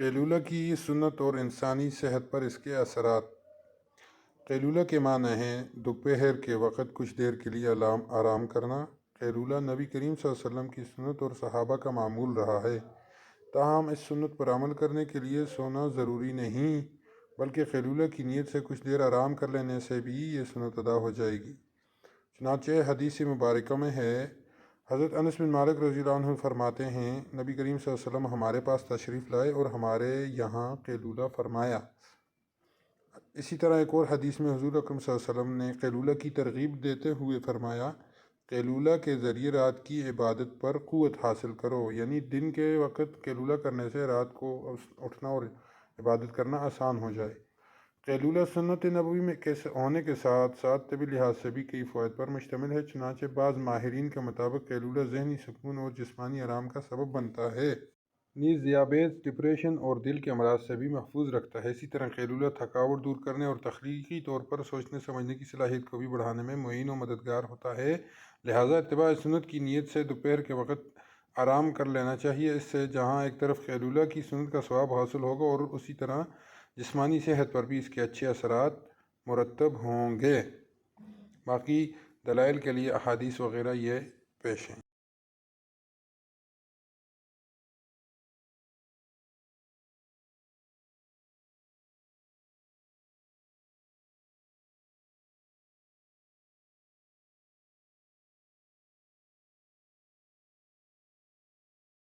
قیلولہ کی سنت اور انسانی صحت پر اس کے اثرات۔ قیلولہ کے معنی ہیں دوپہر کے وقت کچھ دیر کے لیے آرام کرنا۔ قیلولہ نبی کریم صلی اللہ علیہ وسلم کی سنت اور صحابہ کا معمول رہا ہے، تاہم اس سنت پر عمل کرنے کے لیے سونا ضروری نہیں، بلکہ قیلولہ کی نیت سے کچھ دیر آرام کر لینے سے بھی یہ سنت ادا ہو جائے گی۔ چنانچہ حدیث مبارکہ میں ہے، حضرت انس بن مالک رضی اللہ عنہ فرماتے ہیں، نبی کریم صلی اللہ علیہ وسلم ہمارے پاس تشریف لائے اور ہمارے یہاں قیلولہ فرمایا۔ اسی طرح ایک اور حدیث میں حضور اکرم صلی اللہ علیہ وسلم نے قیلولہ کی ترغیب دیتے ہوئے فرمایا، قیلولہ کے ذریعے رات کی عبادت پر قوت حاصل کرو، یعنی دن کے وقت قیلولہ کرنے سے رات کو اٹھنا اور عبادت کرنا آسان ہو جائے۔ قیلولہ سنت نبوی میں ہونے کے ساتھ ساتھ طبی لحاظ سے بھی کئی فوائد پر مشتمل ہے، چنانچہ بعض ماہرین کے مطابق قیلولہ ذہنی سکون اور جسمانی آرام کا سبب بنتا ہے، نیز ذیابیطس، ڈپریشن اور دل کے امراض سے بھی محفوظ رکھتا ہے۔ اسی طرح قیلولہ تھکاوٹ دور کرنے اور تخلیقی طور پر سوچنے سمجھنے کی صلاحیت کو بھی بڑھانے میں معین و مددگار ہوتا ہے، لہٰذا اتباع سنت کی نیت سے دوپہر کے وقت آرام کر لینا چاہیے۔ اس سے جہاں ایک طرف قیلولہ کی سنت کا ثواب حاصل ہوگا اور اسی طرح جسمانی صحت پر بھی اس کے اچھے اثرات مرتب ہوں گے۔ باقی دلائل کے لیے احادیث وغیرہ یہ پیش ہیں۔